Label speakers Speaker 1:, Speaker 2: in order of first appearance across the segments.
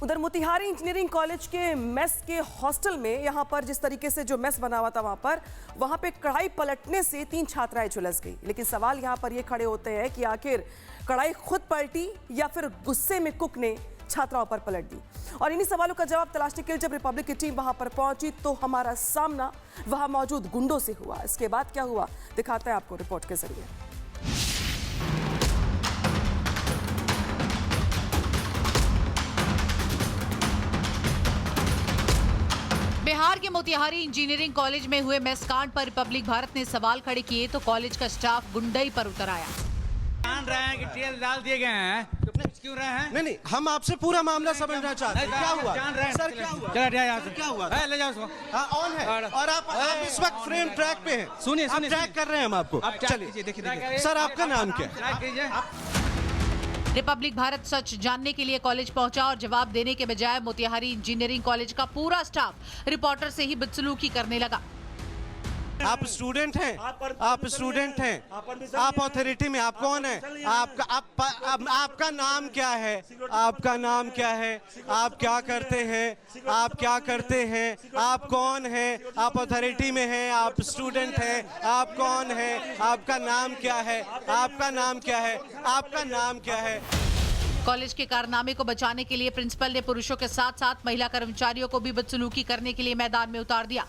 Speaker 1: उधर Motihari engineering college के mess के हॉस्टल में यहां पर जिस तरीके से जो मेस बना हुआ था वहां पे कढ़ाई पलटने से 3 छात्राएं झुलस गई। लेकिन सवाल यहां पर ये खड़े होते हैं कि आखिर कढ़ाई खुद पलटी या फिर गुस्से में कुक ने छात्राओं पर पलट दी। और इन्हीं सवालों का जवाब तलाशने के लिए जब रिपब्लिक की टीम वहां पर पहुंची तो हमारा सामना वहां मौजूद गुंडों से हुआ। इसके बाद क्या हुआ दिखाते हैं आपको रिपोर्ट के जरिए।
Speaker 2: बिहार के मोतिहारी इंजीनियरिंग कॉलेज में हुए मेस कांड पर रिपब्लिक भारत ने सवाल खड़े किए तो कॉलेज का स्टाफ गुंडई पर उतर आया।
Speaker 3: जान रहे हैं कि तेल डाल दिए गए हैं, तो पूछ क्यों रहे हैं?
Speaker 4: नहीं, हम आपसे पूरा मामला समझना चाहते हैं। क्या हुआ
Speaker 3: जान रहे हैं
Speaker 4: सर? क्या हुआ?
Speaker 3: चलो यहाँ से
Speaker 4: क्या हुआ?
Speaker 3: ले जाओ उसको।
Speaker 4: हाँ, ऑन है और आप इस वक्त फ्रेम ट्रैक पे हैं।
Speaker 3: सुनिए
Speaker 4: ट्रैक कर रहे हैं हम आपको। चलिए देखिए सर, आपका नाम क्या है?
Speaker 2: रिपब्लिक भारत सच जानने के लिए कॉलेज पहुंचा और जवाब देने के बजाय मोतिहारी इंजीनियरिंग कॉलेज का पूरा स्टाफ रिपोर्टर से ही बदसलूकी करने लगा।
Speaker 4: आप स्टूडेंट हैं, आप स्टूडेंट हैं, आप अथॉरिटी में, आप कौन है? आपका नाम क्या है? आपका नाम क्या है? आप क्या करते हैं? आप क्या करते हैं? आप कौन हैं? आप अथॉरिटी में हैं, आप स्टूडेंट हैं, आप कौन हैं? आपका नाम क्या है? आपका नाम क्या है? आपका नाम क्या है?
Speaker 2: कॉलेज के कारनामे को बचाने के लिए प्रिंसिपल ने पुरुषों के साथ साथ महिला कर्मचारियों को भी बदसलूकी करने के लिए मैदान में उतार दिया।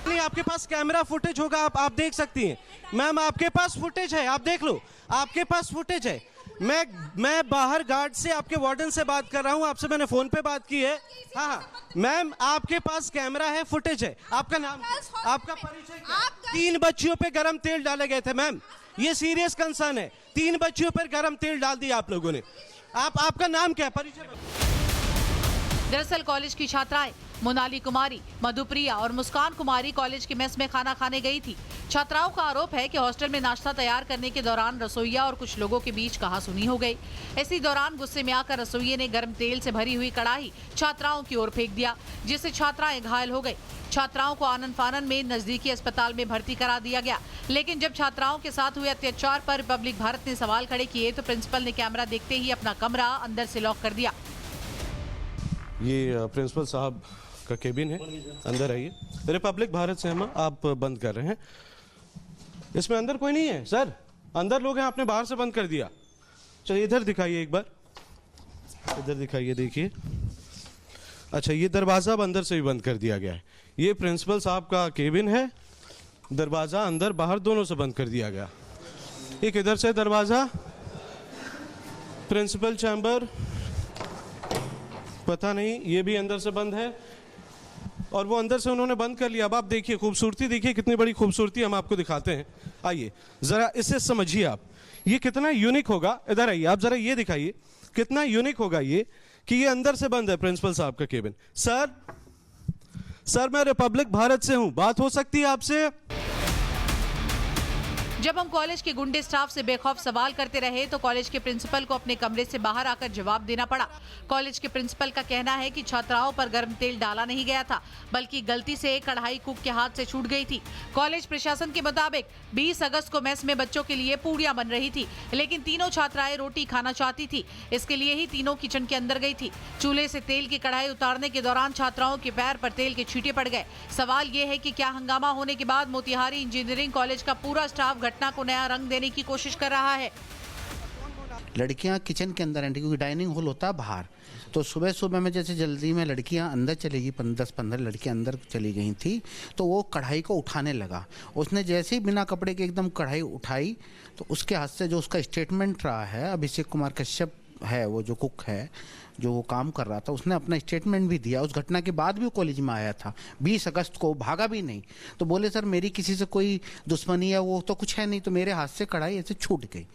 Speaker 4: नहीं, आपके पास कैमरा फुटेज होगा, आप देख सकती हैं। मैम, आपके पास फुटेज है, आप देख लो, आपके पास फुटेज है। मैं बाहर गार्ड से, आपके वार्डन से बात कर रहा हूं, आपसे मैंने फोन पे बात की है। हाँ मैम, आपके पास कैमरा है, फुटेज है। आपका नाम, आपका परिचय क्या है? 3 बच्चियों पे गरम तेल डाले गए थे मैम, ये सीरियस कंसर्न है। 3 बच्चियों पर गरम तेल डाल दिया आप लोगों ने। आपका नाम क्या है? परिचय।
Speaker 2: दरअसल कॉलेज की छात्राएं मोनाली कुमारी, मधुप्रिया और मुस्कान कुमारी कॉलेज के मेस में खाना खाने गई थी। छात्राओं का आरोप है कि हॉस्टल में नाश्ता तैयार करने के दौरान रसोइया और कुछ लोगों के बीच कहासुनी हो गई। इसी दौरान गुस्से में आकर रसोइये ने गर्म तेल से भरी हुई कढ़ाई छात्राओं की ओर फेंक दिया, जिससे छात्राएं घायल हो गई। छात्राओं को आनन फानन में नजदीकी अस्पताल में भर्ती करा दिया गया। लेकिन जब छात्राओं के साथ हुए अत्याचार पर रिपब्लिक भारत ने सवाल खड़े किए तो प्रिंसिपल ने कैमरा देखते ही अपना कमरा अंदर से लॉक कर दिया।
Speaker 4: ये प्रिंसिपल साहब का केबिन है, अंदर आइए। रिपब्लिक भारत से हम आप बंद कर रहे हैं। इसमें अंदर कोई नहीं है सर, अंदर लोग हैं, आपने बाहर से बंद कर दिया। चलिए इधर दिखाइए, एक बार इधर दिखाइए, देखिए। अच्छा, ये दरवाज़ा अब अंदर से भी बंद कर दिया गया है। ये प्रिंसिपल साहब का केबिन है, दरवाज़ा अंदर बाहर दोनों से बंद कर दिया गया। एक इधर से दरवाज़ा, प्रिंसिपल चैम्बर पता नहीं, ये भी अंदर से बंद है और वो अंदर से उन्होंने बंद कर लिया। अब आप देखिए खूबसूरती, देखिए कितनी बड़ी खूबसूरती हम आपको दिखाते हैं। आइए ज़रा इसे समझिए आप, ये कितना यूनिक होगा। इधर आइए आप, ज़रा ये दिखाइए कितना यूनिक होगा ये कि ये अंदर से बंद है प्रिंसिपल साहब का केबिन। सर मैं रिपब्लिक भारत से हूँ, बात हो सकती है आपसे?
Speaker 2: जब हम कॉलेज के गुंडे स्टाफ से बेखौफ सवाल करते रहे तो कॉलेज के प्रिंसिपल को अपने कमरे से बाहर आकर जवाब देना पड़ा। कॉलेज के प्रिंसिपल का कहना है कि छात्राओं पर गर्म तेल डाला नहीं गया था, बल्कि गलती से कढ़ाई कुक के हाथ से छूट गई थी। कॉलेज प्रशासन के मुताबिक 20 अगस्त को मेस में बच्चों के लिए पूड़ियां बन रही थी, लेकिन तीनों छात्राएं रोटी खाना चाहती थी। इसके लिए ही तीनों किचन के अंदर गई थी। चूल्हे से तेल की कढ़ाई उतारने के दौरान छात्राओं के पैर पर तेल के छींटे पड़ गए। सवाल ये है कि क्या हंगामा होने के बाद मोतिहारी इंजीनियरिंग कॉलेज का पूरा स्टाफ घटना को नया रंग देने की कोशिश कर रहा है?
Speaker 5: लड़कियां किचन के अंदर एंट्री, क्योंकि डाइनिंग हॉल होता है बाहर, तो सुबह सुबह में जैसे जल्दी में लड़कियां अंदर चलेगी, 10-15 लड़कियां अंदर चली गई थी, तो वो कढ़ाई को उठाने लगा। उसने जैसे ही बिना कपड़े के एकदम कढ़ाई उठाई तो उसके हाथ से जो उसका स्टेटमेंट रहा है, अभिषेक कुमार कश्यप है वो जो कुक है, जो वो काम कर रहा था, उसने अपना स्टेटमेंट भी दिया। उस घटना के बाद भी वो कॉलेज में आया था 20 अगस्त को, भागा भी नहीं। तो बोले सर मेरी किसी से कोई दुश्मनी है वो तो कुछ है नहीं, तो मेरे हाथ से कढ़ाई ऐसे छूट गई।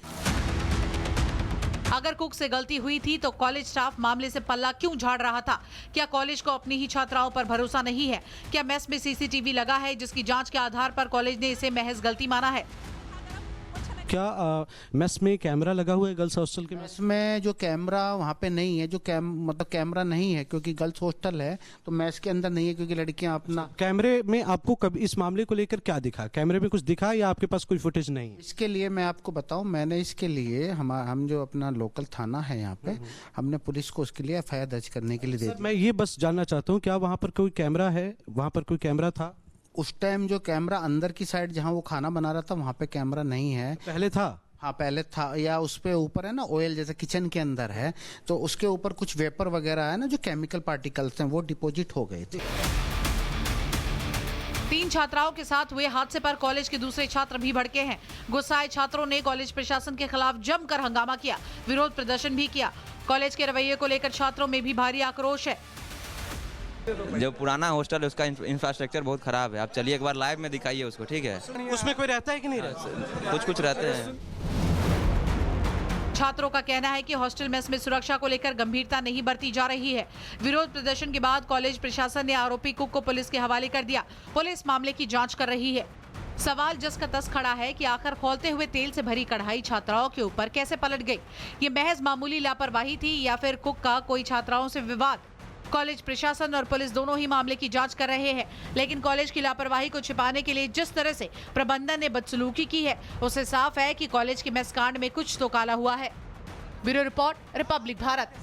Speaker 2: अगर कुक से गलती हुई थी तो कॉलेज स्टाफ मामले से पल्ला क्यों झाड़ रहा था? क्या कॉलेज को अपनी ही छात्राओं पर भरोसा नहीं है? क्या मेस में सीसीटीवी लगा है जिसकी जांच के आधार पर कॉलेज ने इसे महज गलती माना है?
Speaker 4: क्या मेस में कैमरा लगा हुआ है गर्ल्स हॉस्टल के में?
Speaker 5: इसमें जो कैमरा वहाँ पे नहीं है, जो मतलब कैमरा नहीं है क्योंकि गर्ल्स हॉस्टल है, तो मैस के अंदर नहीं है क्योंकि लड़कियां अपना।
Speaker 4: कैमरे में आपको कभी इस मामले को लेकर क्या दिखा? कैमरे में कुछ दिखा या आपके पास कोई फुटेज नहीं है?
Speaker 5: इसके लिए मैं आपको बताऊं, मैंने इसके लिए हम जो अपना लोकल थाना है यहाँ पे, हमने पुलिस को उसके लिए FIR दर्ज करने के लिए दे दी।
Speaker 4: मैं ये बस जानना चाहता हूँ, क्या वहाँ पर कोई कैमरा है? वहाँ पर कोई कैमरा था
Speaker 5: उस टाइम? जो कैमरा अंदर की साइड जहाँ वो खाना बना रहा था वहाँ पे कैमरा नहीं है।
Speaker 4: पहले था?
Speaker 5: हाँ पहले था, या उस पे ऊपर है ना ऑयल, जैसे किचन के अंदर है तो उसके ऊपर कुछ वेपर वगैरह है ना, जो केमिकल पार्टिकल्स हैं वो डिपॉजिट हो गए थे।
Speaker 2: 3 छात्राओं के साथ हुए हादसे पर कॉलेज के दूसरे छात्र भी भड़के हैं। गुस्साए छात्रों ने कॉलेज प्रशासन के खिलाफ जमकर हंगामा किया, विरोध प्रदर्शन भी किया। कॉलेज के रवैये को लेकर छात्रों में भी भारी आक्रोश है।
Speaker 6: जो पुराना हॉस्टल है उसका इंफ्रास्ट्रक्चर बहुत खराब है। आप चलिए एक बार लाइव में दिखाइए उसको, ठीक है?
Speaker 4: उसमें कोई रहता है कि नहीं रहता?
Speaker 6: कुछ रहते हैं।
Speaker 2: छात्रों का कहना है कि हॉस्टल मेस में सुरक्षा को लेकर गंभीरता नहीं बरती जा रही है। विरोध प्रदर्शन के बाद कॉलेज प्रशासन ने आरोपी कुक को पुलिस के हवाले कर दिया। पुलिस मामले की जांच कर रही है। सवाल जस का तस खड़ा है कि आखिर खौलते हुए तेल से भरी कढ़ाई छात्राओं के ऊपर कैसे पलट गई? ये महज मामूली लापरवाही थी या फिर कुक का कोई छात्राओं से विवाद? कॉलेज प्रशासन और पुलिस दोनों ही मामले की जांच कर रहे हैं, लेकिन कॉलेज की लापरवाही को छिपाने के लिए जिस तरह से प्रबंधन ने बदसलूकी की है, उससे साफ है कि कॉलेज के मेस कांड में कुछ तो काला हुआ है। Bureau report, Republic Bharat.